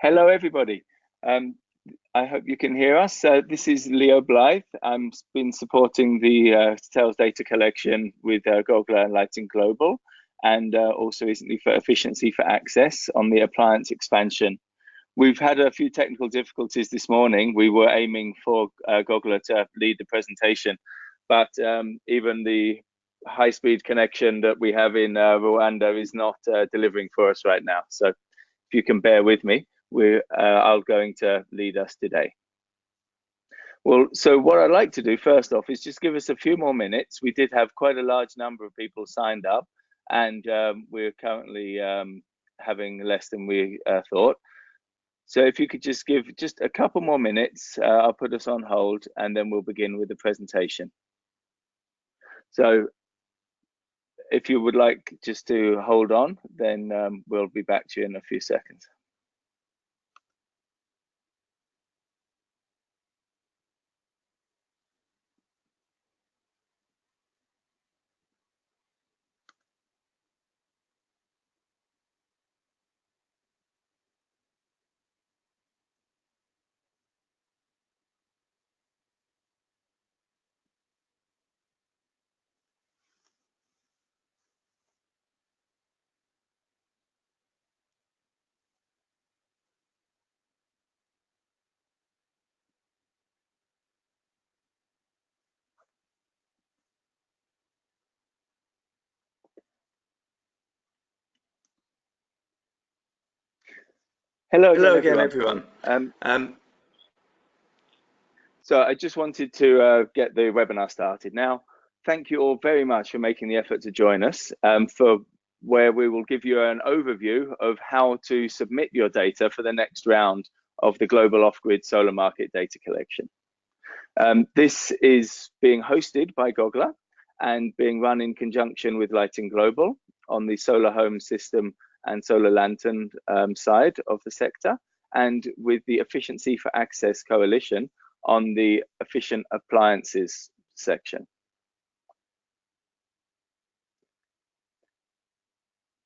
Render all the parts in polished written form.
Hello, everybody. I hope you can hear us. This is Leo Blythe. I've been supporting the sales data collection with GOGLA and Lighting Global, and also recently for efficiency for access on the appliance expansion. We've had a few technical difficulties this morning. We were aiming for GOGLA to lead the presentation, but even the high-speed connection that we have in Rwanda is not delivering for us right now. So if you can bear with me, I'm going to lead us today. Well, so what I'd like to do first off is just give us a few more minutes. We did have quite a large number of people signed up, and we're currently having less than we thought. So if you could just give just a couple more minutes, I'll put us on hold, and then we'll begin with the presentation. So if you would like just to hold on, then we'll be back to you in a few seconds. Hello again, everyone. So I just wanted to get the webinar started. Now, thank you all very much for making the effort to join us for where we will give you an overview of how to submit your data for the next round of the Global Off-Grid Solar Market Data Collection. This is being hosted by GOGLA and being run in conjunction with Lighting Global on the solar home system and solar lantern side of the sector, and with the Efficiency for Access Coalition on the efficient appliances section.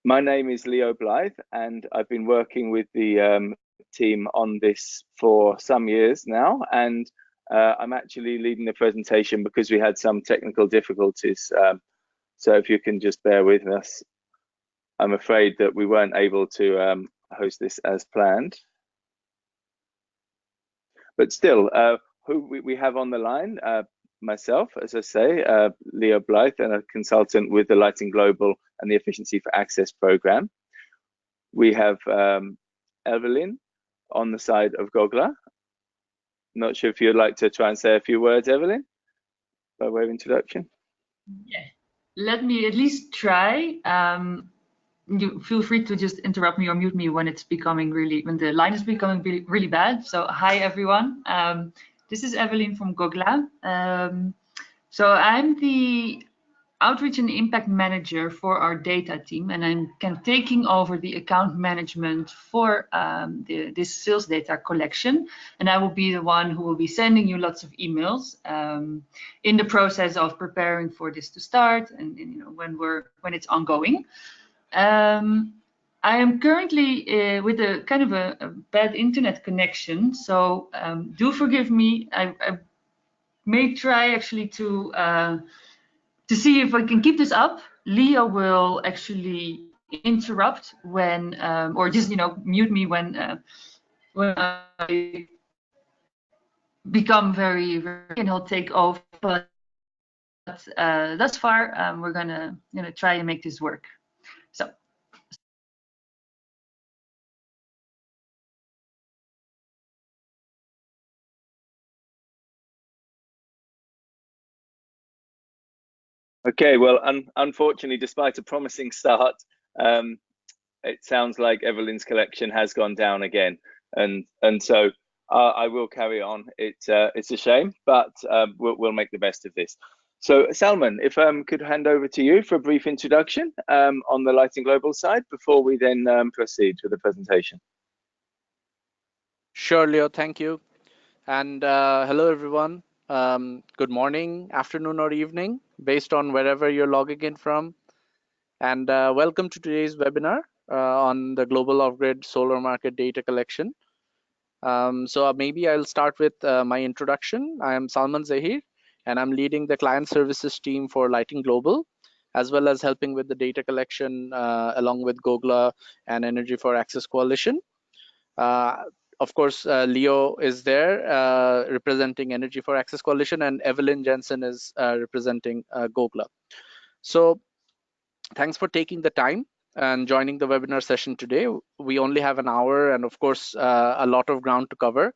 My name is Leo Blythe, and I've been working with the team on this for some years now, and I'm actually leading the presentation because we had some technical difficulties. So if you can just bear with us, I'm afraid that we weren't able to host this as planned. But still, who we have on the line, myself, as I say, Leo Blythe, and a consultant with the Lighting Global and the Efficiency for Access program. We have Evelyn on the side of GOGLA. Not sure if you'd like to try and say a few words, Evelyn, by way of introduction. Yeah, let me at least try. You feel free to just interrupt me or mute me when it's becoming when the line is becoming really bad. So hi everyone, this is Evelyn from GOGLA. So I'm the Outreach and Impact Manager for our data team, and I'm kind of taking over the account management for this sales data collection, and I will be the one who will be sending you lots of emails in the process of preparing for this to start, and you know, when it's ongoing. I am currently with a kind of a bad internet connection, so do forgive me. I may try actually to see if I can keep this up. Leo will actually interrupt when, or just mute me when I become very, and he'll take over. But thus far, we're gonna try and make this work. So. Okay, well, unfortunately, despite a promising start, it sounds like Evelyn's collection has gone down again, and so I will carry on. It's a shame, but we'll make the best of this. So Salman, if could hand over to you for a brief introduction on the Lighting Global side before we then proceed with the presentation. Sure, Leo, thank you. And hello, everyone. Good morning, afternoon, or evening, based on wherever you're logging in from. And welcome to today's webinar on the global off-grid solar market data collection. So maybe I'll start with my introduction. I am Salman Zahir, and I'm leading the client services team for Lighting Global, as well as helping with the data collection along with GOGLA and Energy for Access Coalition. Of course, Leo is there representing Energy for Access Coalition, and Evelyn Jensen is representing GOGLA. So thanks for taking the time and joining the webinar session today. We only have an hour and of course, a lot of ground to cover.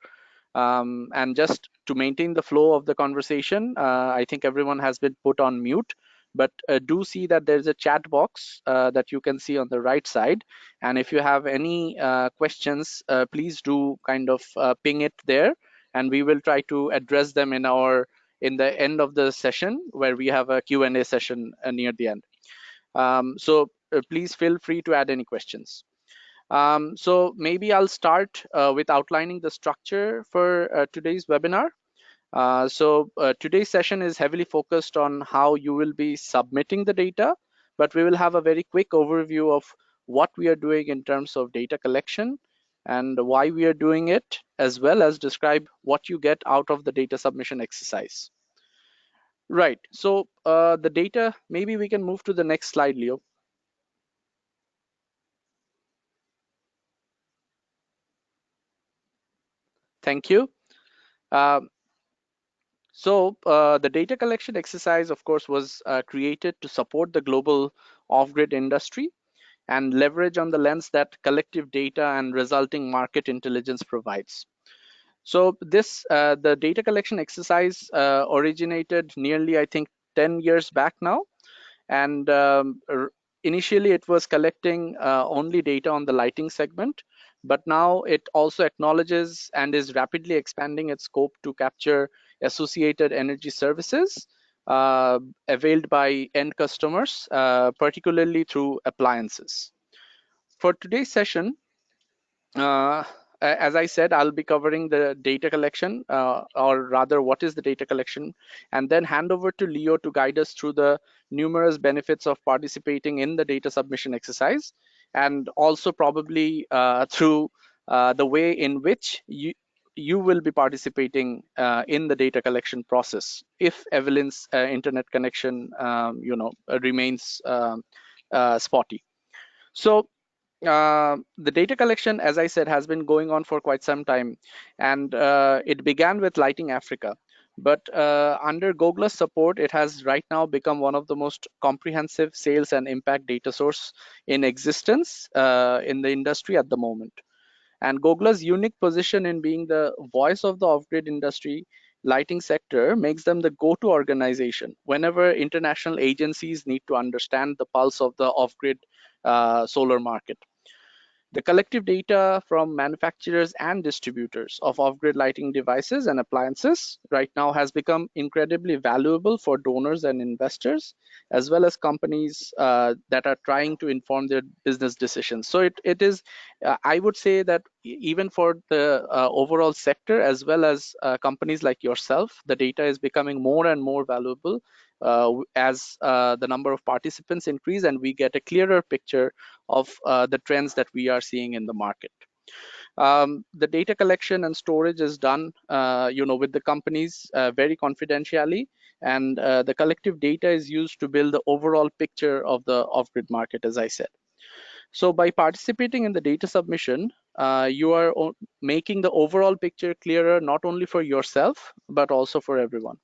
And just to maintain the flow of the conversation, I think everyone has been put on mute, but do see that there's a chat box that you can see on the right side. And if you have any questions, please do kind of ping it there, and we will try to address them in the end of the session, where we have a Q&A session near the end. So please feel free to add any questions. So maybe I'll start with outlining the structure for today's webinar. Today's session is heavily focused on how you will be submitting the data, but we will have a very quick overview of what we are doing in terms of data collection and why we are doing it, as well as describe what you get out of the data submission exercise. Right, so the data, maybe we can move to the next slide, Leo. Thank you. The data collection exercise, of course, was created to support the global off-grid industry and leverage on the lens that collective data and resulting market intelligence provides. So the data collection exercise originated nearly, I think, 10 years back now. And initially it was collecting only data on the lighting segment, but now it also acknowledges and is rapidly expanding its scope to capture associated energy services availed by end customers, particularly through appliances. For today's session, as I said, I'll be covering the data collection, or rather, what is the data collection, and then hand over to Leo to guide us through the numerous benefits of participating in the data submission exercise, and also probably through the way in which you will be participating in the data collection process if Evelyn's internet connection, remains spotty. So the data collection, as I said, has been going on for quite some time, and it began with Lighting Africa. But under GOGLA's support, it has right now become one of the most comprehensive sales and impact data source in existence in the industry at the moment. And GOGLA's unique position in being the voice of the off-grid industry lighting sector makes them the go-to organization whenever international agencies need to understand the pulse of the off-grid solar market. The collective data from manufacturers and distributors of off-grid lighting devices and appliances right now has become incredibly valuable for donors and investors, as well as companies that are trying to inform their business decisions. So it is, I would say that even for the overall sector, as well as companies like yourself, the data is becoming more and more valuable as the number of participants increase and we get a clearer picture of the trends that we are seeing in the market. The data collection and storage is done, with the companies very confidentially, and the collective data is used to build the overall picture of the off-grid market, as I said. So by participating in the data submission, you are making the overall picture clearer, not only for yourself, but also for everyone.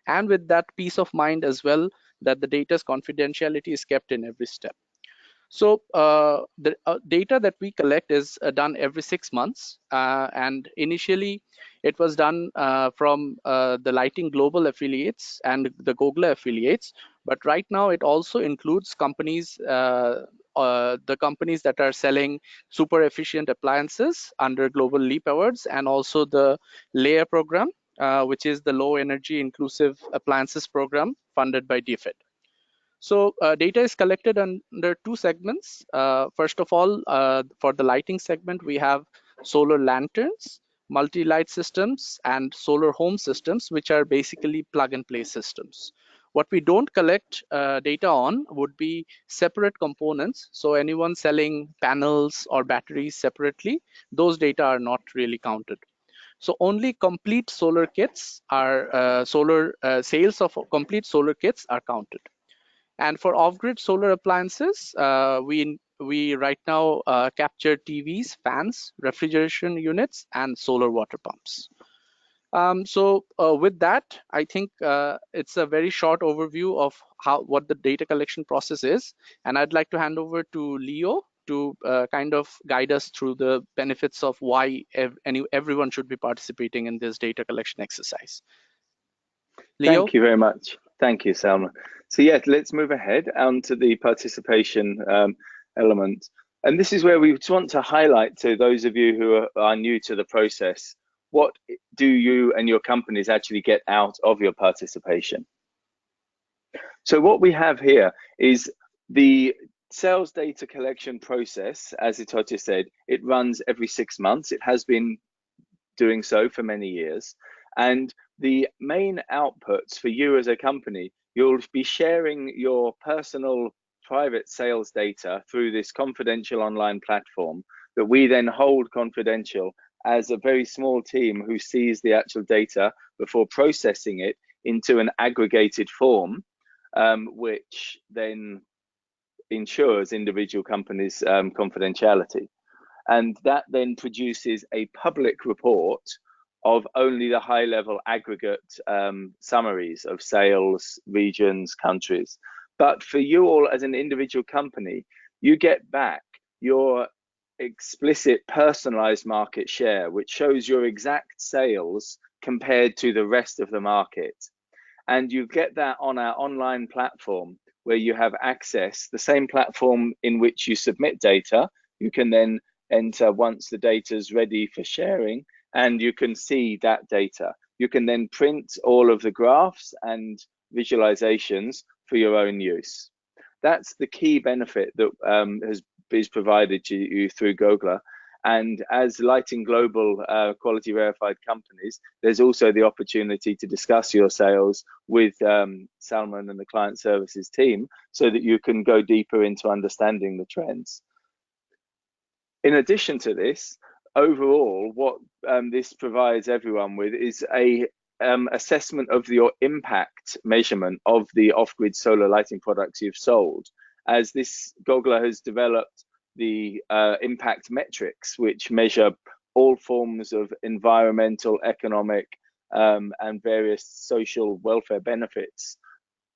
And with that peace of mind as well, that the data's confidentiality is kept in every step. So the data that we collect is done every 6 months. And initially, it was done from the Lighting Global affiliates and the GOGLA affiliates. But right now, it also includes companies, the companies that are selling super efficient appliances under Global Leap Awards, and also the LAYER program, which is the Low Energy Inclusive Appliances program funded by DFID. So data is collected under two segments. First of all, for the lighting segment, we have solar lanterns, multi-light systems, and solar home systems, which are basically plug-and-play systems. What we don't collect data on would be separate components. So anyone selling panels or batteries separately, those data are not really counted. So only complete solar kits are sales of complete solar kits are counted. And for off-grid solar appliances, we right now capture TVs, fans, refrigeration units, and solar water pumps. With that, I think it's a very short overview of what the data collection process is. And I'd like to hand over to Leo to kind of guide us through the benefits of why everyone should be participating in this data collection exercise. Leo? Thank you very much. Thank you, Salma. So yeah, let's move ahead onto the participation element. And this is where we just want to highlight to those of you who are new to the process, what do you and your companies actually get out of your participation? So what we have here is the sales data collection process. As Itoche said, it runs every 6 months. It has been doing so for many years. And the main outputs for you as a company, you'll be sharing your personal private sales data through this confidential online platform that we then hold confidential as a very small team who sees the actual data before processing it into an aggregated form, which then ensures individual companies' confidentiality. And that then produces a public report of only the high-level aggregate summaries of sales, regions, countries. But for you all as an individual company, you get back your explicit personalized market share, which shows your exact sales compared to the rest of the market. And you get that on our online platform where you have access, the same platform in which you submit data. You can then enter once the data is ready for sharing, and you can see that data. You can then print all of the graphs and visualizations for your own use. That's the key benefit that is provided to you through GOGLA. And as Lighting Global quality verified companies, there's also the opportunity to discuss your sales with Salman and the client services team so that you can go deeper into understanding the trends. In addition to this, overall, what this provides everyone with is a assessment of your impact measurement of the off-grid solar lighting products you've sold, as this GOGLA has developed the impact metrics, which measure all forms of environmental, economic, and various social welfare benefits,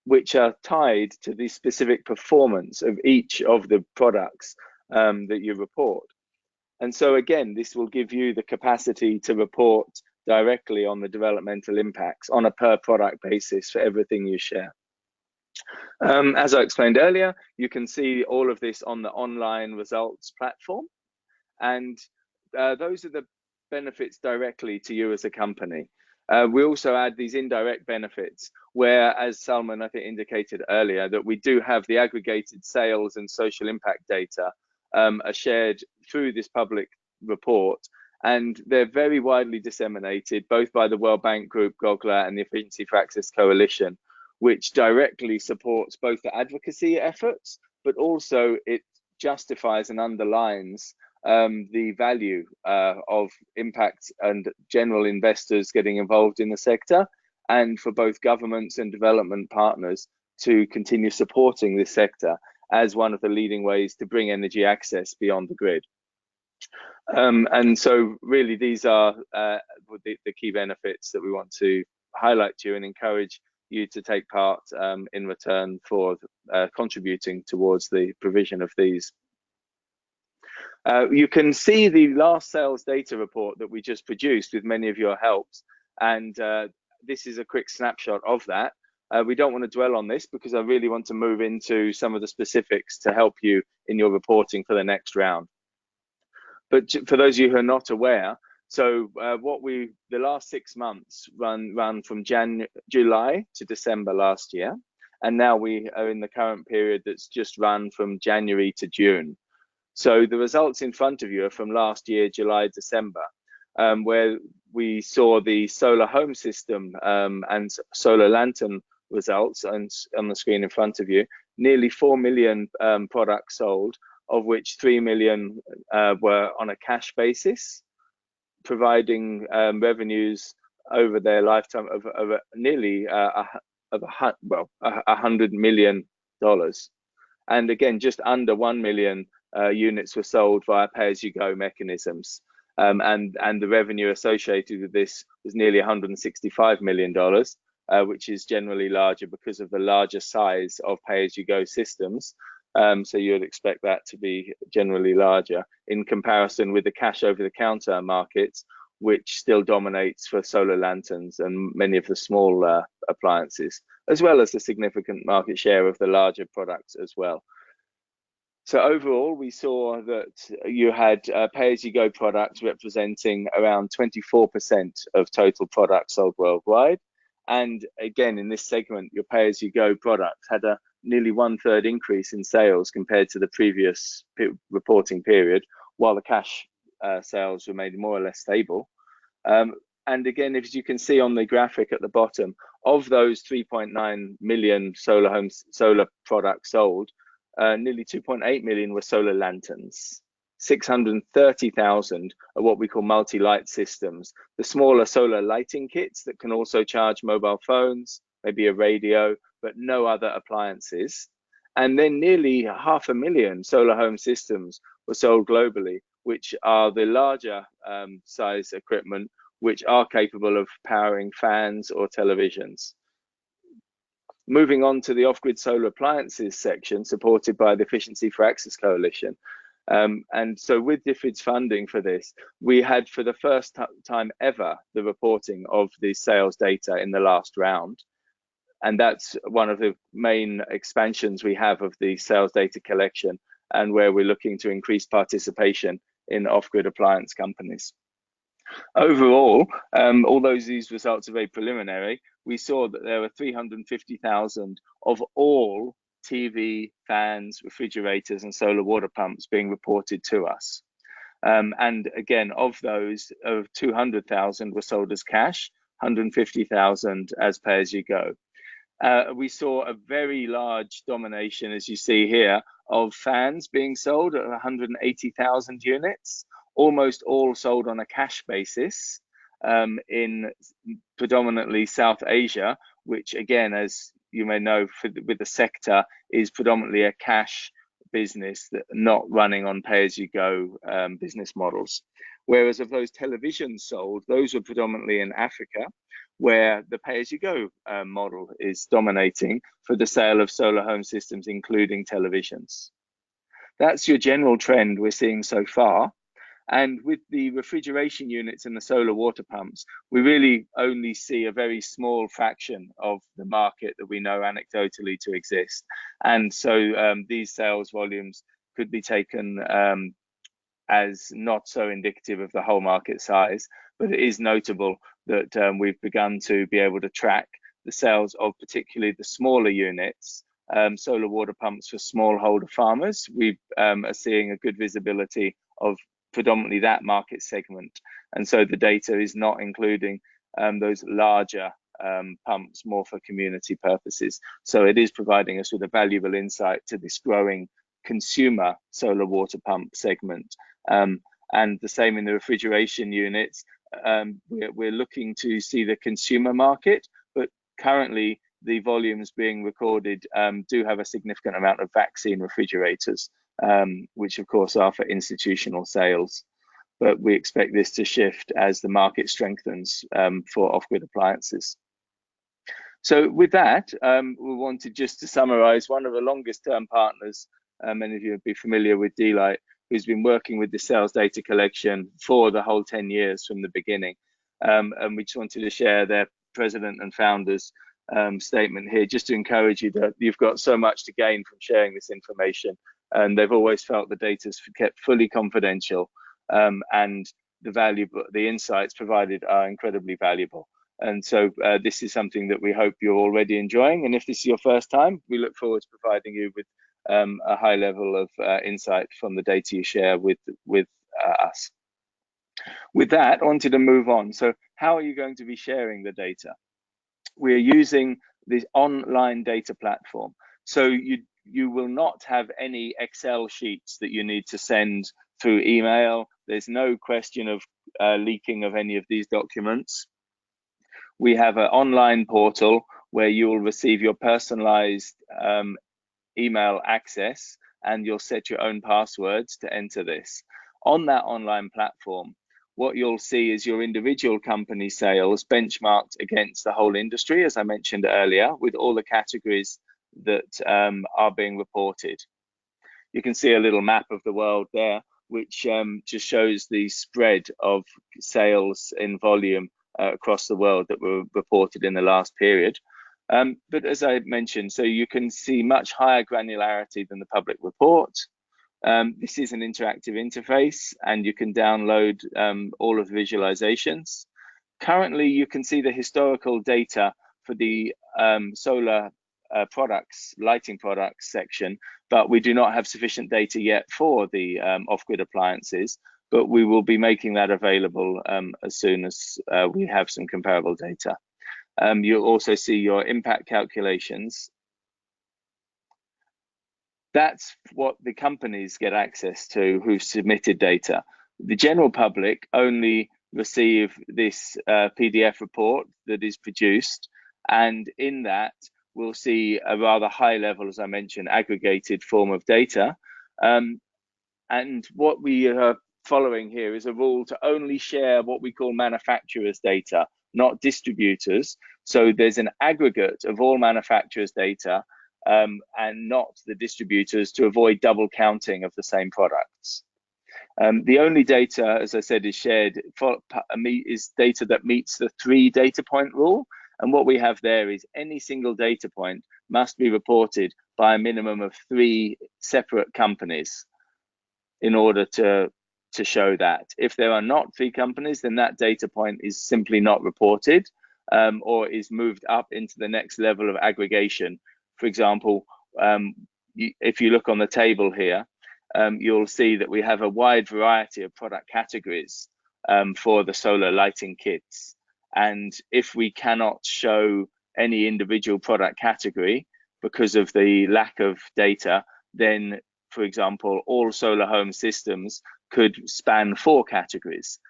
which are tied to the specific performance of each of the products that you report. And so again, this will give you the capacity to report directly on the developmental impacts on a per product basis for everything you share. As I explained earlier, you can see all of this on the online results platform. And those are the benefits directly to you as a company. We also add these indirect benefits where, as Salman I think indicated earlier, that we do have the aggregated sales and social impact data are shared through this public report, and they're very widely disseminated both by the World Bank Group, GOGLA, and the Efficiency for Access Coalition, which directly supports both the advocacy efforts, but also it justifies and underlines the value of impact and general investors getting involved in the sector, and for both governments and development partners to continue supporting this sector as one of the leading ways to bring energy access beyond the grid. And so really these are the key benefits that we want to highlight to you and encourage you to take part in return for contributing towards the provision of these. You can see the last sales data report that we just produced with many of your helps, and this is a quick snapshot of that. We don't want to dwell on this because I really want to move into some of the specifics to help you in your reporting for the next round. But for those of you who are not aware, so the last 6 months run from July to December last year, and now we are in the current period that's just run from January to June. So the results in front of you are from last year, July, December, where we saw the solar home system and solar lantern results on the screen in front of you. Nearly 4 million products sold, of which 3 million were on a cash basis, providing revenues over their lifetime of nearly $100 million. And again, just under 1 million units were sold via pay-as-you-go mechanisms. And the revenue associated with this was nearly $165 million, which is generally larger because of the larger size of pay-as-you-go systems. So you would expect that to be generally larger in comparison with the cash over-the-counter markets, which still dominates for solar lanterns and many of the small appliances, as well as the significant market share of the larger products as well. So overall, we saw that you had pay-as-you-go products representing around 24% of total products sold worldwide. And again, in this segment, your pay-as-you-go products had a nearly 1/3 increase in sales compared to the previous reporting period, while the cash sales remained more or less stable. And again, as you can see on the graphic at the bottom, of those 3.9 million solar products sold, nearly 2.8 million were solar lanterns. 630,000 are what we call multi-light systems, the smaller solar lighting kits that can also charge mobile phones, maybe a radio, but no other appliances. And then nearly 500,000 solar home systems were sold globally, which are the larger size equipment, which are capable of powering fans or televisions. Moving on to the off-grid solar appliances section, supported by the Efficiency for Access Coalition. And so with DFID's funding for this, we had for the first time ever the reporting of the sales data in the last round. And that's one of the main expansions we have of the sales data collection, and where we're looking to increase participation in off-grid appliance companies. Overall, although these results are very preliminary, we saw that there were 350,000 of all TV, fans, refrigerators, and solar water pumps being reported to us. And again, of those, 200,000 were sold as cash, 150,000 as pay-as-you-go. We saw a very large domination, as you see here, of fans being sold at 180,000 units, almost all sold on a cash basis in predominantly South Asia, which again, as you may know, with the sector, is predominantly a cash business that not running on pay-as-you-go business models. Whereas of those televisions sold, those were predominantly in Africa, where the pay-as-you-go model is dominating for the sale of solar home systems, including televisions. That's your general trend we're seeing so far. And with the refrigeration units and the solar water pumps, we really only see a very small fraction of the market that we know anecdotally to exist. And so these sales volumes could be taken as not so indicative of the whole market size, but it is notable that we've begun to be able to track the sales of particularly the smaller units, solar water pumps for smallholder farmers. We are seeing a good visibility of predominantly that market segment, and so the data is not including those larger pumps more for community purposes. So it is providing us with a valuable insight to this growing consumer solar water pump segment. And the same in the refrigeration units. We're looking to see the consumer market, but currently the volumes being recorded do have a significant amount of vaccine refrigerators, which of course are for institutional sales. But we expect this to shift as the market strengthens for off-grid appliances. So with that, we wanted just to summarize one of the longest term partners, many of you would be familiar with D-Light, who's been working with the sales data collection for the whole 10 years from the beginning. And we just wanted to share their president and founders statement here, just to encourage you that you've got so much to gain from sharing this information. And they've always felt the data's kept fully confidential, and the insights provided are incredibly valuable. And so this is something that we hope you're already enjoying. And if this is your first time, we look forward to providing you with a high level of insight from the data you share with us. With that, I wanted to move on. So how are you going to be sharing the data? We're using this online data platform. So you will not have any Excel sheets that you need to send through email. There's no question of leaking of any of these documents. We have an online portal where you will receive your personalized email access, and you'll set your own passwords to enter this. On that online platform, what you'll see is your individual company sales benchmarked against the whole industry, as I mentioned earlier, with all the categories that are being reported. You can see a little map of the world there, which just shows the spread of sales in volume across the world that were reported in the last period. But as I mentioned, so you can see much higher granularity than the public report. This is an interactive interface, and you can download all of the visualizations. Currently, you can see the historical data for the solar products, lighting products section, but we do not have sufficient data yet for the off-grid appliances, but we will be making that available as soon as we have some comparable data. You'll also see your impact calculations. That's what the companies get access to who've submitted data. The general public only receive this PDF report that is produced, and in that we'll see a rather high level, as I mentioned, aggregated form of data. And what we are following here is a rule to only share what we call manufacturers' data, not distributors. So there's an aggregate of all manufacturers' data and not the distributors, to avoid double counting of the same products. The only data, as I said, is shared is data that meets the 3 data point rule. And what we have there is any single data point must be reported by a minimum of 3 separate companies in order to show that. If there are not 3 companies, then that data point is simply not reported or is moved up into the next level of aggregation. For example, if you look on the table here, you'll see that we have a wide variety of product categories for the solar lighting kits. And if we cannot show any individual product category because of the lack of data, then, for example, all solar home systems could span 4 categories.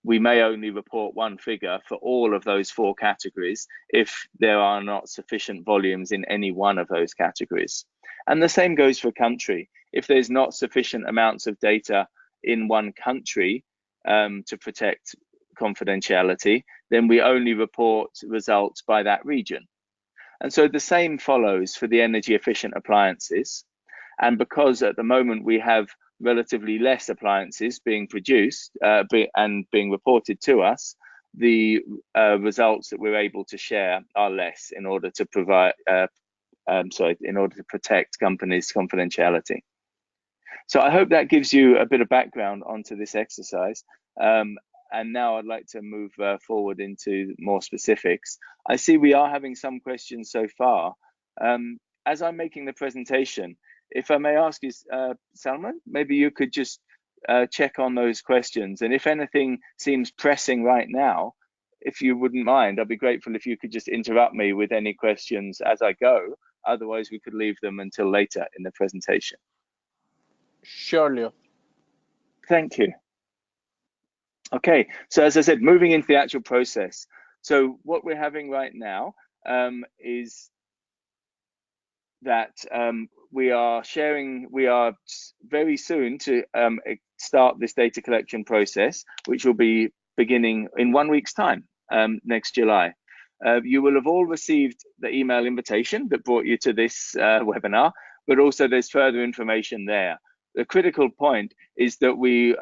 We may only report 1 figure for all of those 4 categories if there are not sufficient volumes in any one of those categories. And the same goes for a country. If there's not sufficient amounts of data in one country to protect confidentiality, then we only report results by that region. And so the same follows for the energy efficient appliances. And because at the moment we have relatively less appliances being produced and being reported to us, the results that we're able to share are less in order to provide, in order to protect companies' confidentiality. So I hope that gives you a bit of background onto this exercise. And now I'd like to move forward into more specifics. I see we are having some questions so far. As I'm making the presentation, if I may ask you, Salman, maybe you could just check on those questions. And if anything seems pressing right now, if you wouldn't mind, I'd be grateful if you could just interrupt me with any questions as I go. Otherwise, we could leave them until later in the presentation. Sure, Leo. Thank you. Okay, so as I said, moving into the actual process. So what we're having right now is that we are very soon to start this data collection process, which will be beginning in 1 week's time, next July. You will have all received the email invitation that brought you to this webinar, but also there's further information there. The critical point is that we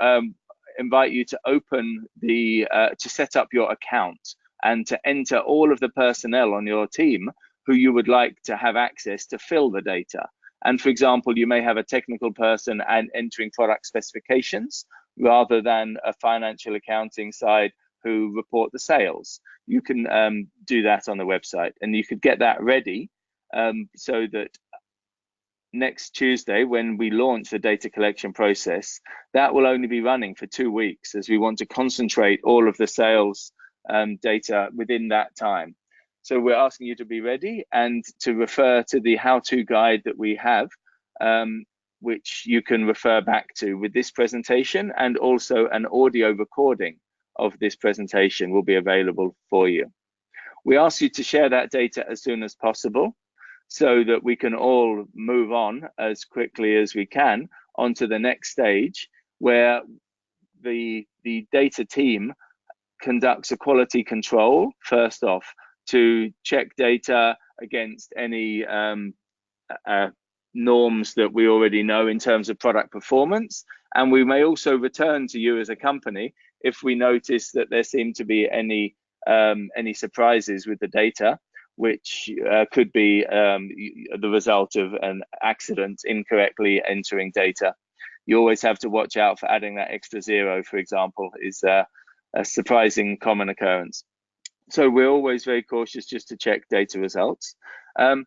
invite you to open to set up your account and to enter all of the personnel on your team who you would like to have access to fill the data. And for example, you may have a technical person and entering product specifications rather than a financial accounting side who report the sales. You can do that on the website, and you could get that ready so that next Tuesday, when we launch the data collection process, that will only be running for 2 weeks, as we want to concentrate all of the sales data within that time. So we're asking you to be ready and to refer to the how-to guide that we have, which you can refer back to with this presentation, and also an audio recording of this presentation will be available for you. We ask you to share that data as soon as possible so that we can all move on as quickly as we can onto the next stage, where the data team conducts a quality control first off to check data against any norms that we already know in terms of product performance. And we may also return to you as a company if we notice that there seem to be any surprises with the data, which could be the result of an accident incorrectly entering data. You always have to watch out for adding that extra zero, for example, is a surprising common occurrence. So we're always very cautious just to check data results. And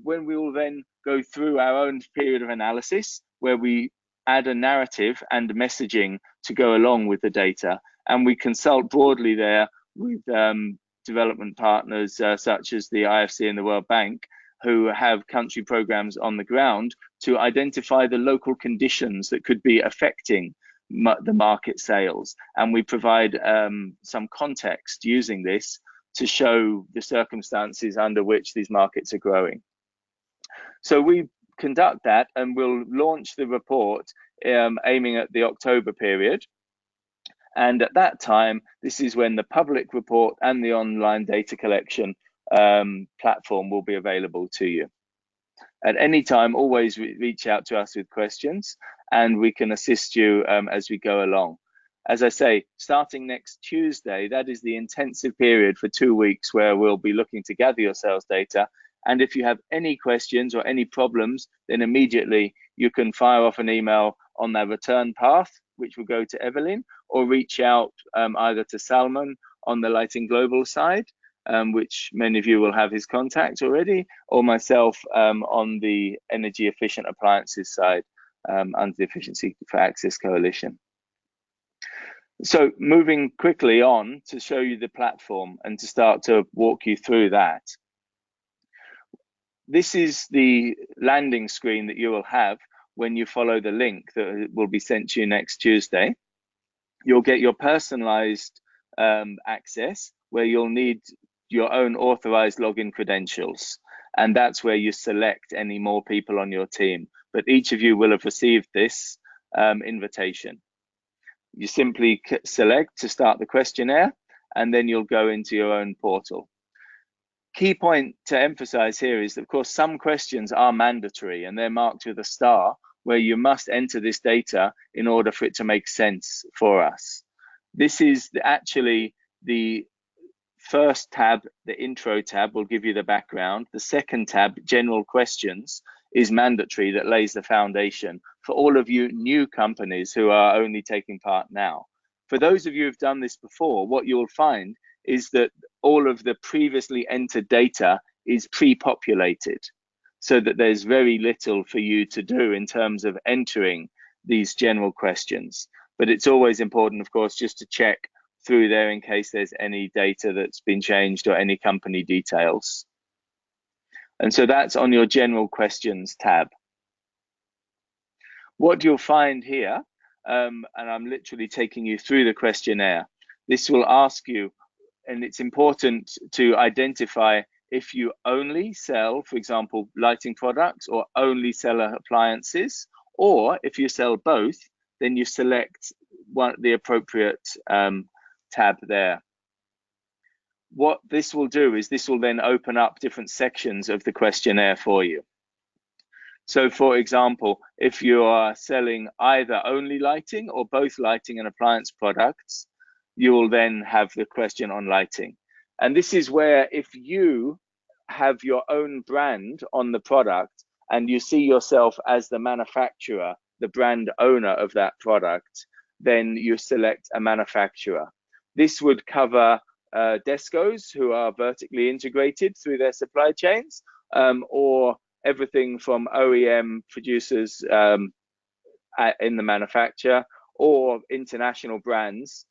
when we will then go through our own period of analysis, where we add a narrative and messaging to go along with the data, and we consult broadly there with development partners such as the IFC and the World Bank, who have country programs on the ground to identify the local conditions that could be affecting the market sales. And we provide some context using this to show the circumstances under which these markets are growing. So we conduct that, and we'll launch the report aiming at the October period. And at that time, this is when the public report and the online data collection platform will be available to you. At any time, always reach out to us with questions, and we can assist you as we go along. As I say, starting next Tuesday, that is the intensive period for 2 weeks where we'll be looking to gather your sales data. And if you have any questions or any problems, then immediately you can fire off an email on their return path, which will go to Evelyn, or reach out either to Salman on the Lighting Global side, which many of you will have his contact already, or myself on the energy efficient appliances side under the Efficiency for Access Coalition. So moving quickly on to show you the platform and to start to walk you through that. This is the landing screen that you will have when you follow the link that will be sent to you next Tuesday. You'll get your personalized access, where you'll need your own authorized login credentials. And that's where you select any more people on your team. But each of you will have received this invitation. You simply select to start the questionnaire, and then you'll go into your own portal. Key point to emphasize here is that, of course, some questions are mandatory and they're marked with a star, where you must enter this data in order for it to make sense for us. This is actually the first tab, the intro tab, will give you the background. The second tab, general questions, is mandatory, that lays the foundation for all of you new companies who are only taking part now. For those of you who've done this before, what you'll find is that all of the previously entered data is pre-populated, so that there's very little for you to do in terms of entering these general questions. But it's always important, of course, just to check through there in case there's any data that's been changed or any company details. And so that's on your general questions tab. What you'll find here, and I'm literally taking you through the questionnaire, this will ask you, and it's important to identify if you only sell, for example, lighting products, or only sell appliances, or if you sell both, then you select the appropriate tab there. What this will do is this will then open up different sections of the questionnaire for you. So for example, if you are selling either only lighting or both lighting and appliance products, you will then have the question on lighting. And this is where, if you have your own brand on the product and you see yourself as the manufacturer, the brand owner of that product, then you select a manufacturer. This would cover Descos, who are vertically integrated through their supply chains, or everything from OEM producers in the manufacturer, or international brands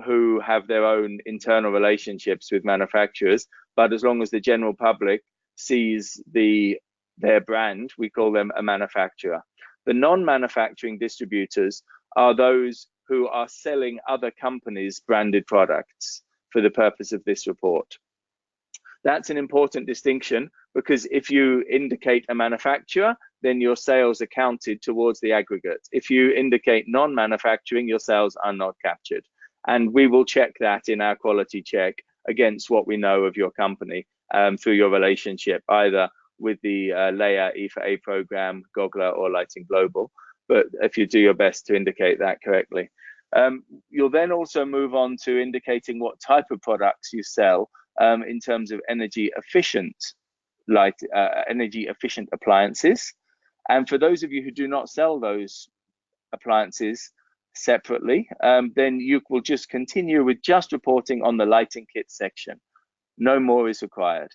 who have their own internal relationships with manufacturers, but as long as the general public sees their brand, we call them a manufacturer. The non-manufacturing distributors are those who are selling other companies' branded products for the purpose of this report. That's an important distinction, because if you indicate a manufacturer, then your sales are counted towards the aggregate. If you indicate non-manufacturing, your sales are not captured. And we will check that in our quality check against what we know of your company through your relationship, either with the Leia E4A program, GOGLA, or Lighting Global. But if you do your best to indicate that correctly. You'll then also move on to indicating what type of products you sell in terms of energy efficient appliances. And for those of you who do not sell those appliances separately, then you will just continue with just reporting on the lighting kit section. No more is required.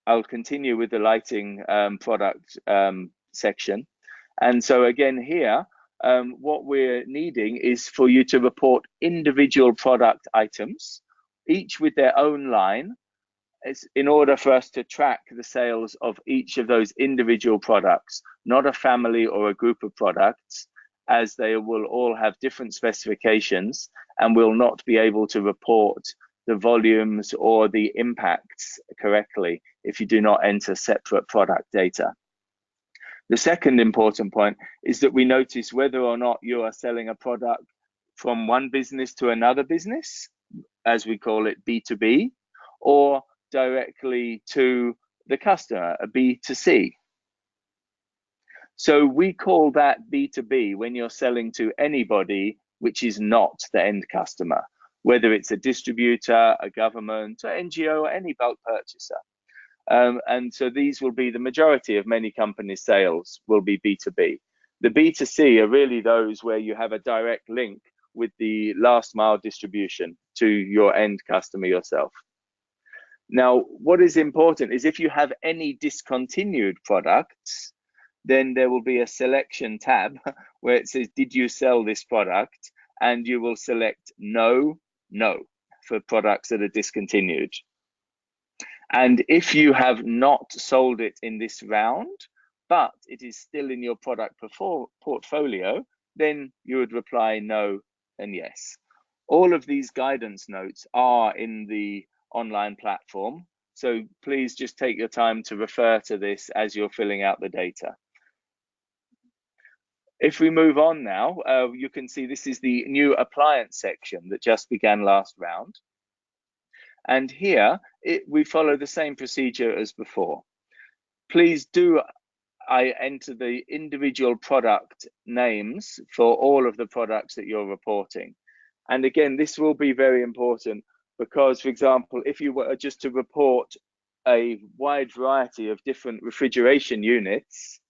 I'll continue with the lighting product section. And so again here, what we're needing is for you to report individual product items, each with their own line, in order for us to track the sales of each of those individual products, not a family or a group of products, as they will all have different specifications and will not be able to report the volumes or the impacts correctly if you do not enter separate product data. The second important point is that we notice whether or not you are selling a product from one business to another business, as we call it B2B, or directly to the customer, a B2C. So we call that B2B when you're selling to anybody which is not the end customer, whether it's a distributor, a government, or NGO, or any bulk purchaser. And so these will be the majority of many companies' sales will be B2B. The B2C are really those where you have a direct link with the last mile distribution to your end customer yourself. Now, what is important is if you have any discontinued products, then there will be a selection tab where it says, did you sell this product? And you will select no, no for products that are discontinued. And if you have not sold it in this round, but it is still in your product portfolio, then you would reply no and yes. All of these guidance notes are in the online platform, so please just take your time to refer to this as you're filling out the data. If we move on now, you can see this is the new appliance section that just began last round. And here, we follow the same procedure as before. Please do I enter the individual product names for all of the products that you're reporting. And again, this will be very important because, for example, if you were just to report a wide variety of different refrigeration units,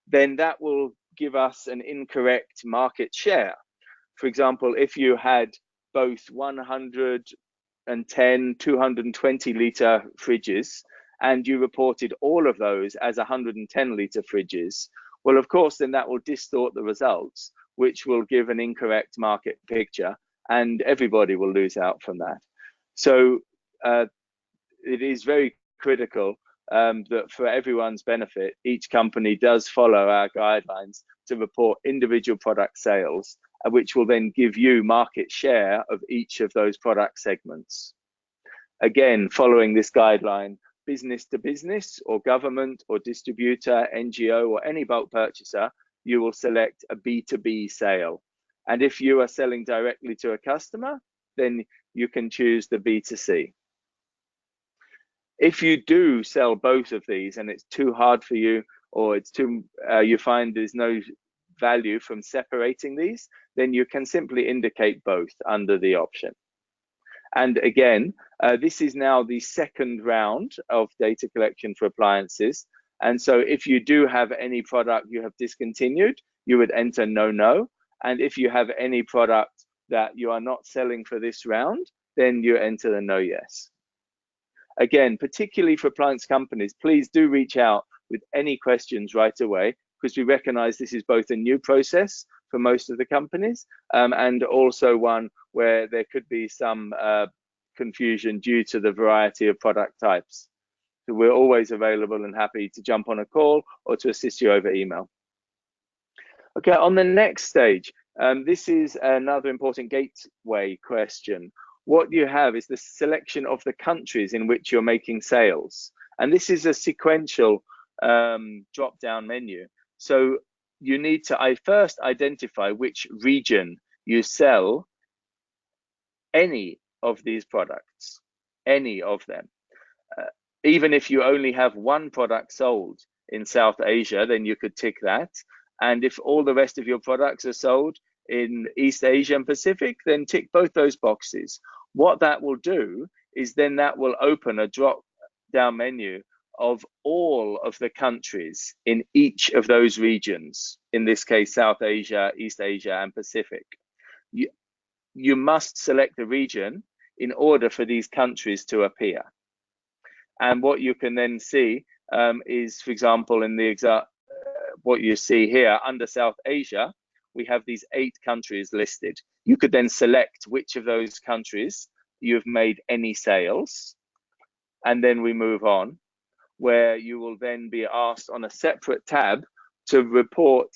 then that will give us an incorrect market share. For example, if you had both 110, 220 litre fridges, and you reported all of those as 110 litre fridges, well, of course, then that will distort the results, which will give an incorrect market picture, and everybody will lose out from that. So it is very critical that for everyone's benefit, each company does follow our guidelines to report individual product sales, which will then give you market share of each of those product segments. Again, following this guideline, business to business or government or distributor, NGO or any bulk purchaser, you will select a B2B sale. And if you are selling directly to a customer, then you can choose the B2C. If you do sell both of these and it's too hard for you, or it's too, you find there's no value from separating these, then you can simply indicate both under the option. And again, this is now the second round of data collection for appliances. And so if you do have any product you have discontinued, you would enter no, no. And if you have any product that you are not selling for this round, then you enter the no, yes. Again, particularly for appliance companies, please do reach out with any questions right away, because we recognize this is both a new process for most of the companies, and also one where there could be some confusion due to the variety of product types. So we're always available and happy to jump on a call or to assist you over email. Okay, on the next stage, this is another important gateway question. What you have is the selection of the countries in which you're making sales. And this is a sequential drop-down menu. So you need to first identify which region you sell any of these products, any of them. Even if you only have one product sold in South Asia, then you could tick that. And if all the rest of your products are sold in East Asia and Pacific, then tick both those boxes. What that will do is then that will open a drop-down menu of all of the countries in each of those regions, in this case, South Asia, East Asia, and Pacific. You must select the region in order for these countries to appear. And what you can then see is, for example, in the what you see here under South Asia, we have these 8 countries listed. You could then select which of those countries you've made any sales, and then we move on, where you will then be asked on a separate tab to report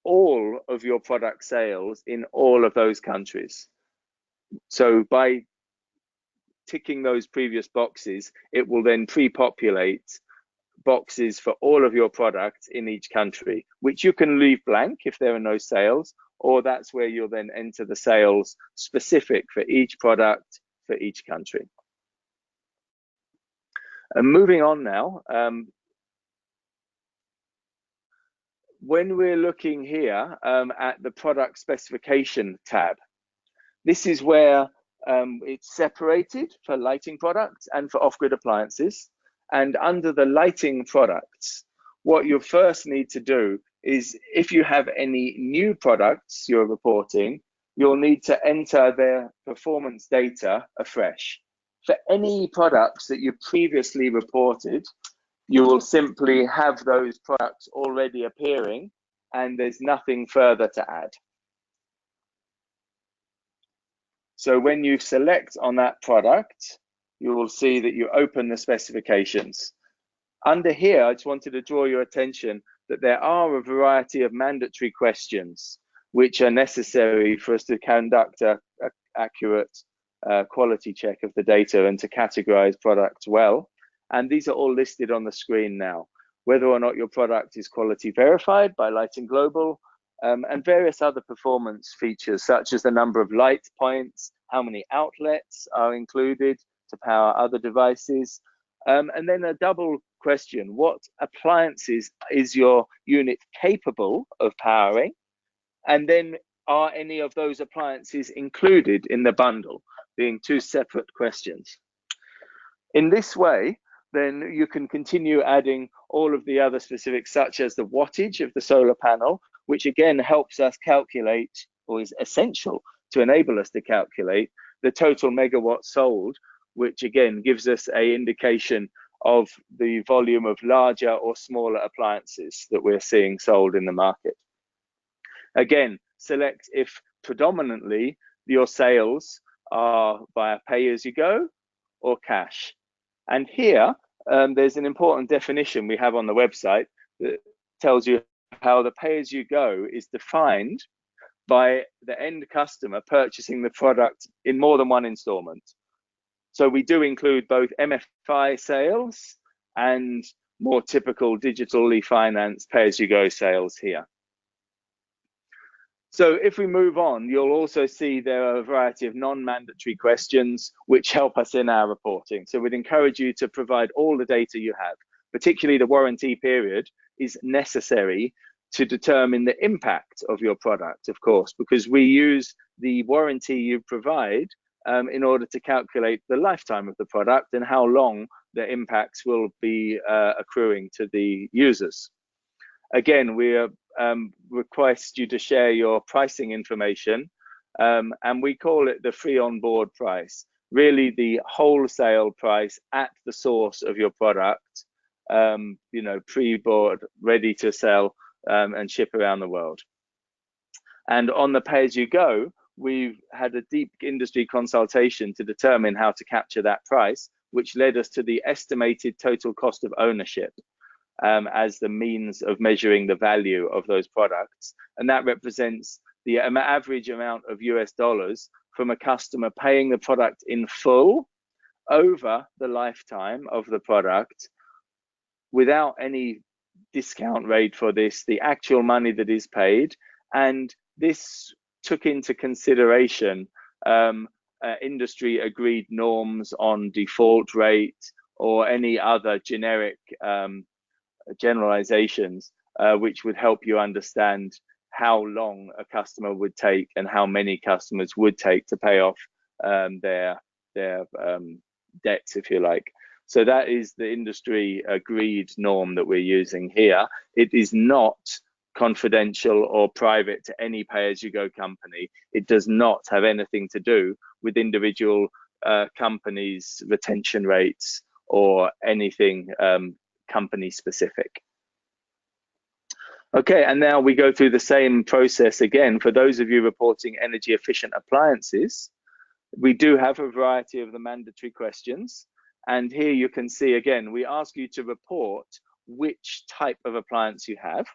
all of your product sales in all of those countries. So by ticking those previous boxes, it will then pre-populate boxes for all of your products in each country, which you can leave blank if there are no sales, or that's where you'll then enter the sales specific for each product for each country. And moving on now, when we're looking here at the product specification tab, this is where it's separated for lighting products and for off-grid appliances. And under the lighting products, what you first need to do is, if you have any new products you're reporting, you'll need to enter their performance data afresh. For any products that you previously reported, you will simply have those products already appearing, and there's nothing further to add. So when you select on that product, you will see that you open the specifications. Under here, I just wanted to draw your attention that there are a variety of mandatory questions which are necessary for us to conduct an accurate quality check of the data and to categorize products well. And these are all listed on the screen now. Whether or not your product is quality verified by Lighting Global, and various other performance features, such as the number of light points, how many outlets are included to power other devices, and then a double question: what appliances is your unit capable of powering? And then, are any of those appliances included in the bundle? Being 2 separate questions. In this way, then you can continue adding all of the other specifics, such as the wattage of the solar panel, which again helps us calculate, or is essential to enable us to calculate, the total megawatts sold, which again gives us an indication of the volume of larger or smaller appliances that we're seeing sold in the market. Again, select if predominantly your sales are via pay-as-you-go or cash. And here, there's an important definition we have on the website that tells you how the pay-as-you-go is defined by the end customer purchasing the product in more than one installment. So we do include both MFI sales and more typical digitally financed pay-as-you-go sales here. So if we move on, you'll also see there are a variety of non-mandatory questions which help us in our reporting. So we'd encourage you to provide all the data you have, particularly the warranty period is necessary to determine the impact of your product, of course, because we use the warranty you provide in order to calculate the lifetime of the product and how long the impacts will be accruing to the users. Again, we request you to share your pricing information, and we call it the free on board price, really the wholesale price at the source of your product, you know, pre-bought, ready to sell and ship around the world. And on the pay-as-you-go, we've had a deep industry consultation to determine how to capture that price, which led us to the estimated total cost of ownership as the means of measuring the value of those products. And that represents the average amount of US dollars from a customer paying the product in full over the lifetime of the product without any discount rate for this, the actual money that is paid. And this took into consideration industry agreed norms on default rate or any other generic generalizations, which would help you understand how long a customer would take and how many customers would take to pay off their debts, if you like. So that is the industry agreed norm that we're using here. It is not confidential or private to any pay-as-you-go company. It does not have anything to do with individual companies' retention rates or anything company specific. Okay, and now we go through the same process again. For those of you reporting energy efficient appliances, we do have a variety of the mandatory questions. And here you can see again, we ask you to report which type of appliance you have.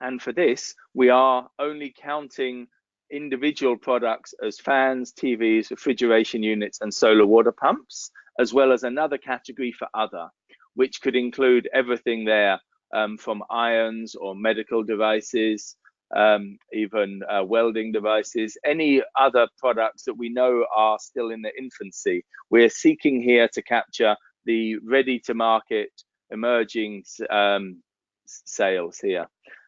And for this, we are only counting individual products as fans, TVs, refrigeration units, and solar water pumps, as well as another category for other, which could include everything there from irons or medical devices, even welding devices, any other products that we know are still in their infancy. We're seeking here to capture the ready-to-market emerging sales here.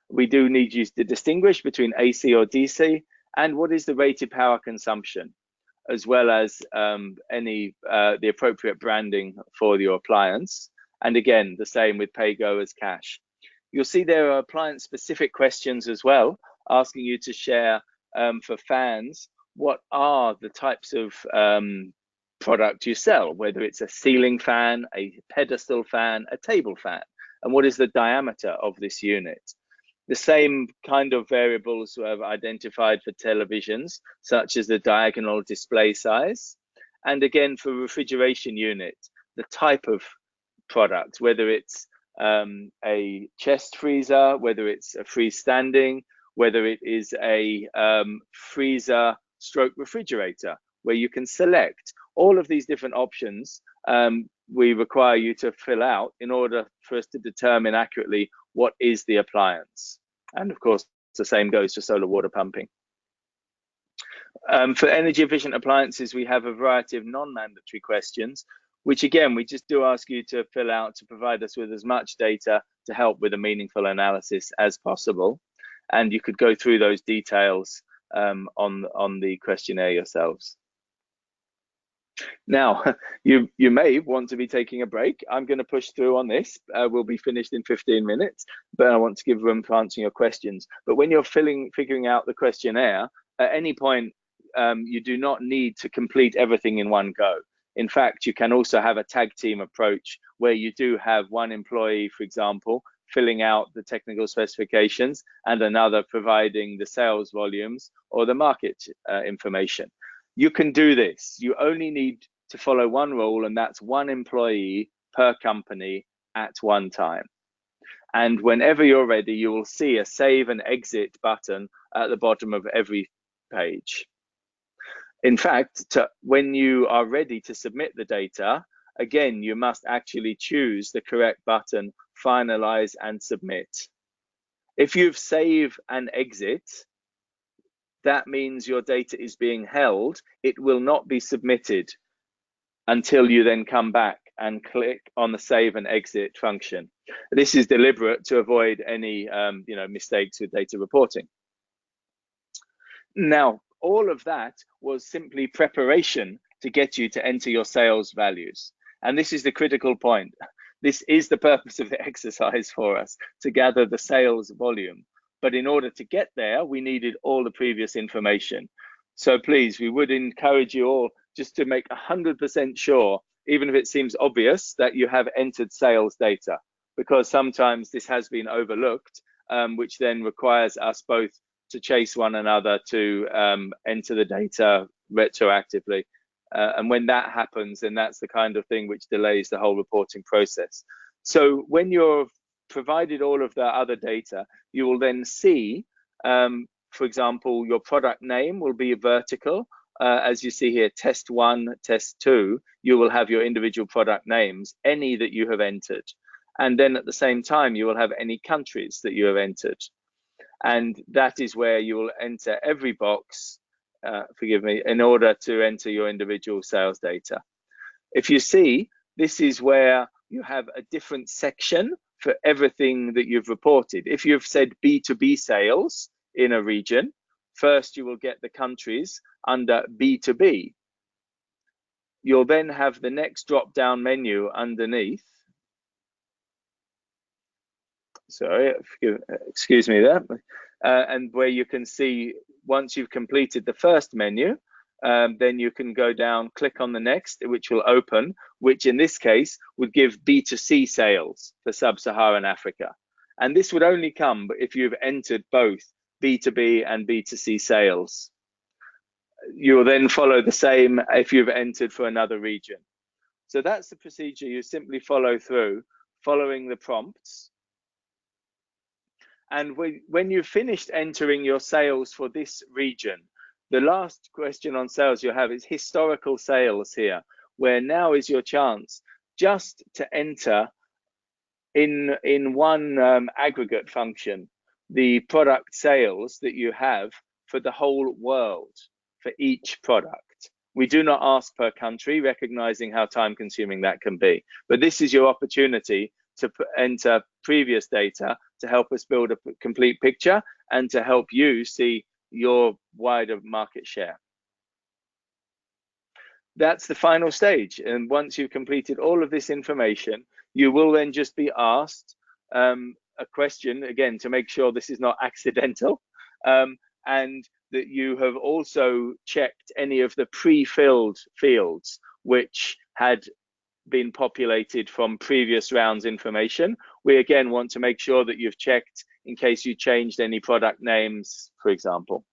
We do need you to distinguish between AC or DC and what is the rated power consumption, as well as the appropriate branding for your appliance. And again, the same with pay-go as cash. You'll see there are appliance-specific questions as well, asking you to share for fans, what are the types of product you sell, whether it's a ceiling fan, a pedestal fan, a table fan, and what is the diameter of this unit. The same kind of variables were identified for televisions, such as the diagonal display size. And again, for refrigeration unit, the type of product, whether it's a chest freezer, whether it's a freestanding, whether it is a freezer stroke refrigerator, where you can select all of these different options. We require you to fill out in order for us to determine accurately what is the appliance. And of course, the same goes for solar water pumping. For energy efficient appliances, we have a variety of non-mandatory questions, which again, we just do ask you to fill out to provide us with as much data to help with a meaningful analysis as possible. And you could go through those details on the questionnaire yourselves. Now, you may want to be taking a break. I'm going to push through on this. We'll be finished in 15 minutes, but I want to give room for answering your questions. But when you're figuring out the questionnaire, at any point, you do not need to complete everything in one go. In fact, you can also have a tag team approach where you do have one employee, for example, filling out the technical specifications and another providing the sales volumes or the market information. You can do this. You only need to follow one rule, and that's one employee per company at one time. And whenever you're ready, you will see a save and exit button at the bottom of every page. In fact, when you are ready to submit the data, again, you must actually choose the correct button, finalize and submit. If you've save and exit, that means your data is being held. It will not be submitted until you then come back and click on the save and exit function. This is deliberate to avoid any mistakes with data reporting. Now, all of that was simply preparation to get you to enter your sales values. And this is the critical point. This is the purpose of the exercise for us, to gather the sales volume. But in order to get there, we needed all the previous information. So please, we would encourage you all just to make 100% sure, even if it seems obvious, that you have entered sales data, because sometimes this has been overlooked which then requires us both to chase one another to enter the data retroactively. And when that happens, then that's the kind of thing which delays the whole reporting process. So when you're provided all of the other data, you will then see, for example, your product name will be vertical. As you see here, test 1, test 2, you will have your individual product names, any that you have entered. And then at the same time, you will have any countries that you have entered. And that is where you will enter every box, forgive me, in order to enter your individual sales data. If you see, this is where you have a different section for everything that you've reported. If you've said B2B sales in a region, first you will get the countries under B2B. You'll then have the next drop-down menu underneath. Sorry, excuse me there. And where you can see, once you've completed the first menu, then you can go down, click on the next, which will open, which in this case would give B2C sales for Sub-Saharan Africa. And this would only come if you've entered both B2B and B2C sales. You will then follow the same if you've entered for another region. So that's the procedure you simply follow through, following the prompts. And when you've finished entering your sales for this region, the last question on sales you have is historical sales here, where now is your chance just to enter in one aggregate function the product sales that you have for the whole world, for each product. We do not ask per country, recognizing how time consuming that can be. But this is your opportunity to enter previous data to help us build a complete picture and to help you see your wider market share. That's the final stage. And once you've completed all of this information, you will then just be asked a question, again, to make sure this is not accidental, and that you have also checked any of the pre-filled fields which had been populated from previous rounds information. We again want to make sure that you've checked in case you changed any product names, for example.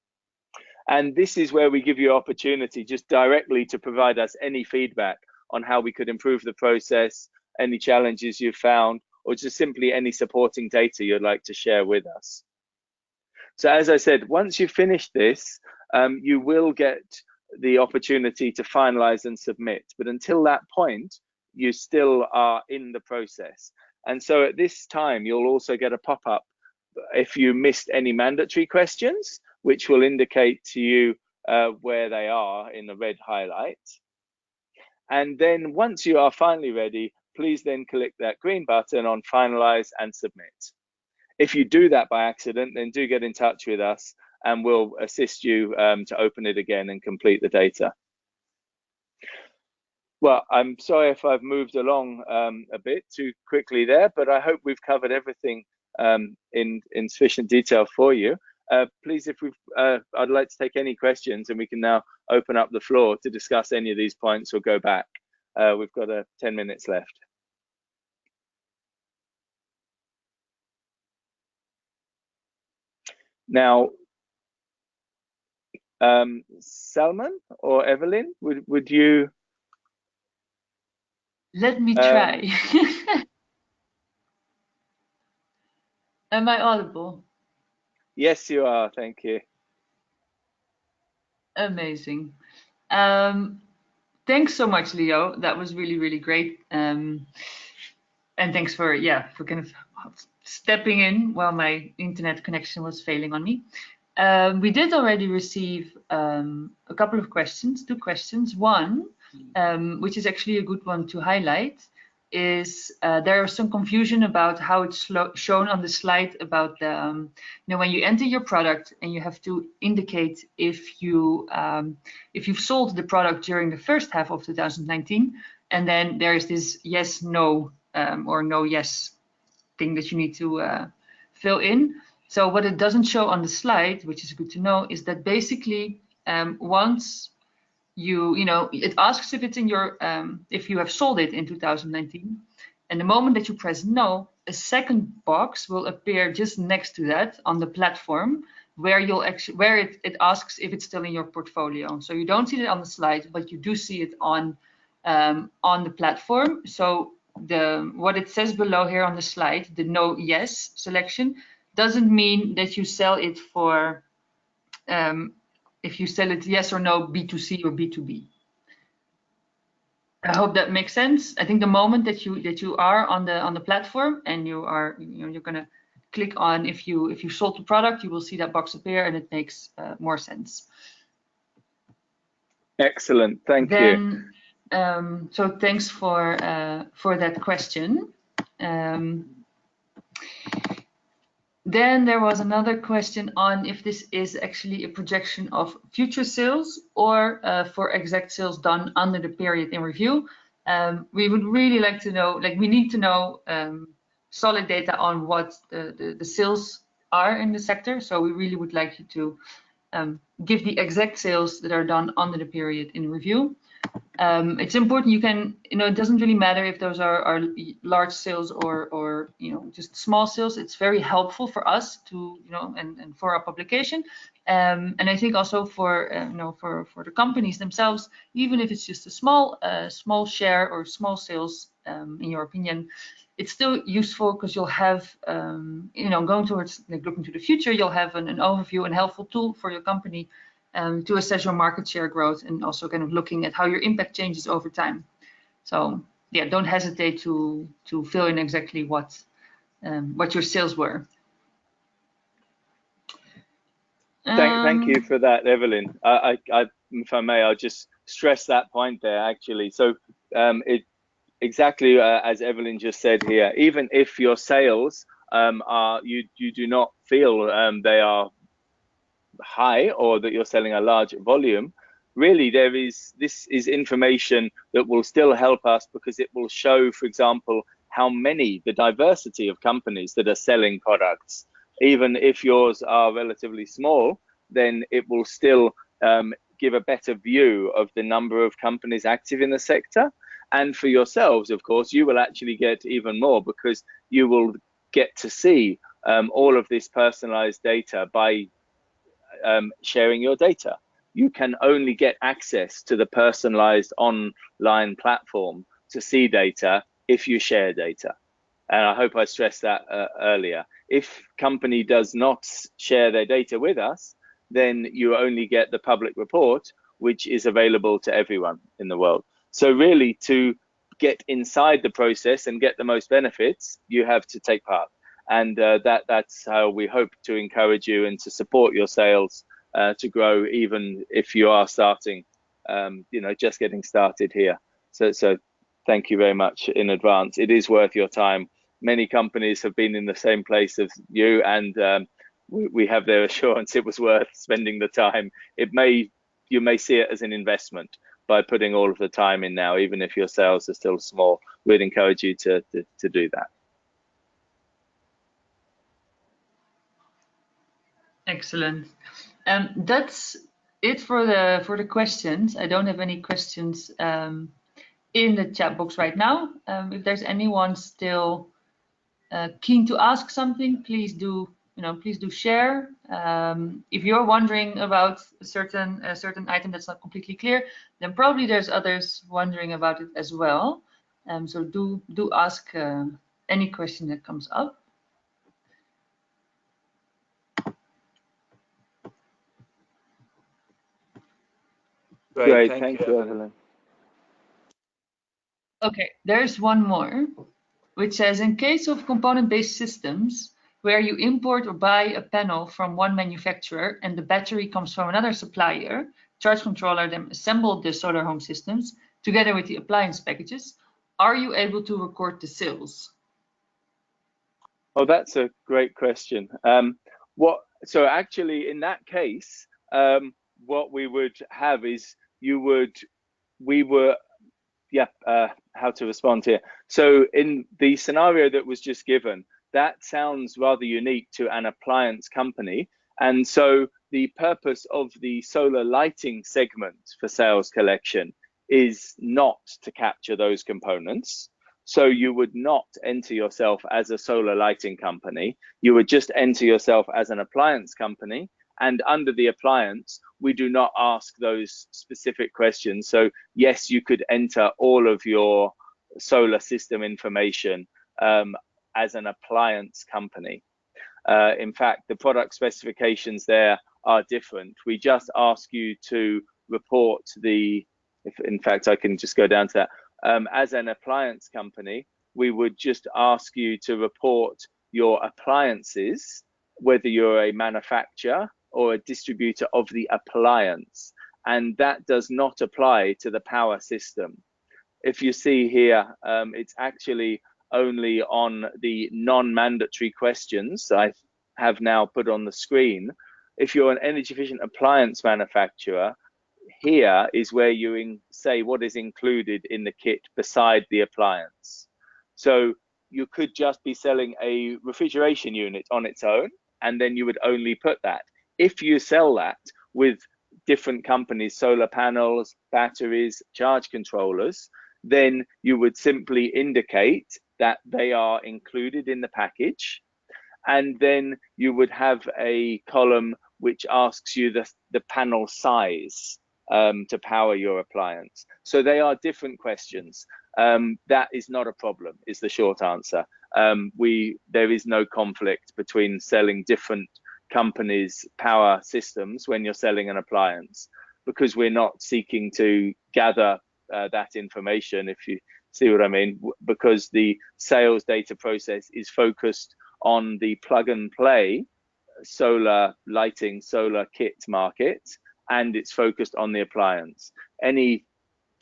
And this is where we give you opportunity just directly to provide us any feedback on how we could improve the process, any challenges you've found, or just simply any supporting data you'd like to share with us. So as I said, once you've finished this, you will get the opportunity to finalize and submit. But until that point, you still are in the process. And so at this time, you'll also get a pop-up if you missed any mandatory questions, which will indicate to you where they are in the red highlight. And then once you are finally ready, please then click that green button on finalize and submit. If you do that by accident, then do get in touch with us and we'll assist you to open it again and complete the data. Well, I'm sorry if I've moved along a bit too quickly there, but I hope we've covered everything in sufficient detail for you. Please, if I'd like to take any questions, and we can now open up the floor to discuss any of these points or go back. We've got 10 minutes left. Now, Salman or Evelyn, would you? Let me try. Am I audible? Yes, you are. Thank you. Amazing. Thanks so much, Leo. That was really, really great. And thanks for kind of stepping in while my internet connection was failing on me. We did already receive a couple of questions, 2 questions. One, which is actually a good one to highlight, is there is some confusion about how it's shown on the slide about the, when you enter your product and you have to indicate if you've sold the product during the first half of 2019, and then there is this yes, no, or no, yes thing that you need to fill in. So what it doesn't show on the slide, which is good to know, is that basically once it asks if it's in your if you have sold it in 2019, and the moment that you press no, a second box will appear just next to that on the platform, where it asks if it's still in your portfolio. So you don't see it on the slide, but you do see it on the platform. So what it says below here on the slide, the no yes selection, doesn't mean that you sell it for if you sell it yes or no B2C or B2B. I hope that makes sense. I think the moment that you are on the platform and you're gonna click on if you sold the product, you will see that box appear, and it makes more sense. Excellent, thank you. So thanks for that question. Then there was another question on if this is actually a projection of future sales or for exact sales done under the period in review. We would really like to know, we need to know solid data on what the sales are in the sector. So we really would like you to give the exact sales that are done under the period in review. It's important, it doesn't really matter if those are large sales or just small sales. It's very helpful for us to, and for our publication. And I think also for the companies themselves, even if it's just a small share or small sales, in your opinion, it's still useful because you'll have, going towards looking to the future, you'll have an overview and helpful tool for your company to assess your market share growth and also kind of looking at how your impact changes over time. So yeah, don't hesitate to fill in exactly what your sales were. Thank you for that, Evelyn. If I may, I'll just stress that point there actually. So exactly as Evelyn just said here, even if your sales you do not feel they are high or that you're selling a large volume, really this is information that will still help us because it will show, for example, the diversity of companies that are selling products. Even if yours are relatively small, then it will still give a better view of the number of companies active in the sector. And for yourselves, of course, you will actually get even more because you will get to see all of this personalized data by sharing your data. You can only get access to the personalized online platform to see data if you share data. And I hope I stressed that earlier. If company does not share their data with us, then you only get the public report, which is available to everyone in the world. So really, to get inside the process and get the most benefits, you have to take part. And that's how we hope to encourage you and to support your sales to grow, even if you are starting, just getting started here. So thank you very much in advance. It is worth your time. Many companies have been in the same place as you, and we have their assurance it was worth spending the time. You may see it as an investment by putting all of the time in now, even if your sales are still small. We'd encourage you to do that. Excellent. That's it for the questions. I don't have any questions in the chat box right now. If there's anyone still keen to ask something, please do share. If you're wondering about a certain item that's not completely clear, then probably there's others wondering about it as well. So do ask any question that comes up. Great, thank you, Evelyn. Okay, there's one more, which says, in case of component-based systems, where you import or buy a panel from one manufacturer and the battery comes from another supplier, charge controller then assemble the solar home systems together with the appliance packages, are you able to record the sales? Oh, that's a great question. So actually, in that case, what we would have is how to respond here. So in the scenario that was just given, that sounds rather unique to an appliance company. And so the purpose of the solar lighting segment for sales collection is not to capture those components. So you would not enter yourself as a solar lighting company. You would just enter yourself as an appliance company. And under the appliance, we do not ask those specific questions. So yes, you could enter all of your solar system information as an appliance company. In fact, the product specifications there are different. We just ask you to report in fact, I can just go down to that. As an appliance company, we would just ask you to report your appliances, whether you're a manufacturer or a distributor of the appliance, and that does not apply to the power system. If you see here, it's actually only on the non-mandatory questions I have now put on the screen. If you're an energy efficient appliance manufacturer, here is where you say what is included in the kit beside the appliance. So you could just be selling a refrigeration unit on its own, and then you would only put that. If you sell that with different companies, solar panels, batteries, charge controllers, then you would simply indicate that they are included in the package. And then you would have a column which asks you the panel size to power your appliance. So they are different questions. That is not a problem, is the short answer. There is no conflict between selling different companies' power systems when you're selling an appliance, because we're not seeking to gather that information, if you see what I mean, because the sales data process is focused on the plug and play solar lighting, solar kit market, and it's focused on the appliance. Any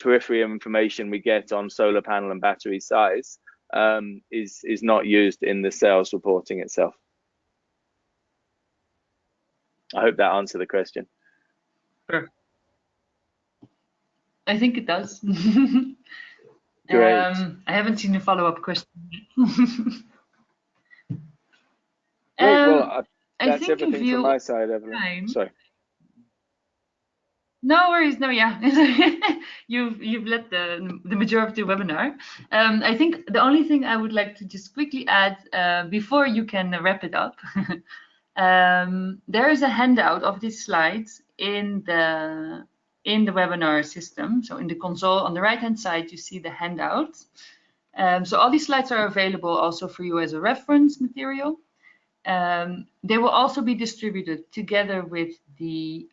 periphery information we get on solar panel and battery size is not used in the sales reporting itself. I hope that answered the question. Sure. I think it does. Great. I haven't seen a follow-up question. Great. Well, that's I think everything from my side, Evelyn. Time. Sorry. No worries. No, yeah, you've led the majority of the webinar. I think the only thing I would like to just quickly add before you can wrap it up, there is a handout of these slides in the webinar system. So in the console on the right-hand side, you see the handout. So all these slides are available also for you as a reference material. They will also be distributed together with the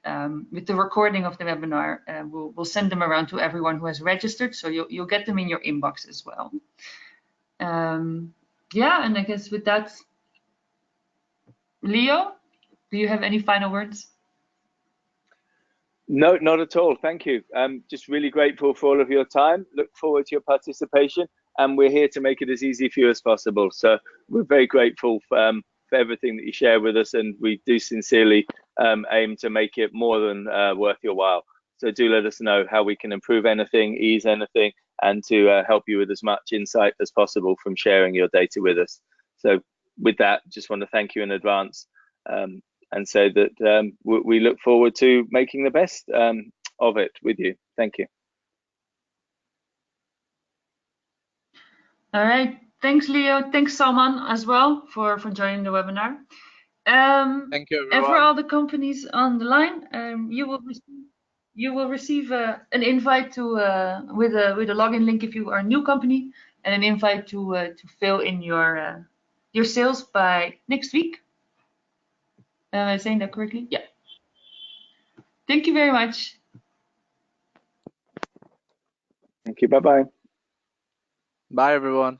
recording of the webinar. We'll send them around to everyone who has registered, so you'll get them in your inbox as well. Yeah, and I guess with that, Leo, do you have any final words? No, not at all. Thank you. Just really grateful for all of your time. Look forward to your participation, and we're here to make it as easy for you as possible. So we're very grateful for everything that you share with us, and we do sincerely aim to make it more than worth your while. So do let us know how we can improve anything, ease anything, and to help you with as much insight as possible from sharing your data with us. So with that, just want to thank you in advance and say that we look forward to making the best of it with you. Thank you. All right. Thanks, Leo. Thanks, Salman, as well for joining the webinar. Thank you, everyone. And for all the companies on the line, you will receive an invite to with a login link if you are a new company, and an invite to fill in your sales by next week. Am I saying that correctly? Yeah. Thank you very much. Thank you. Bye-bye. Bye, everyone.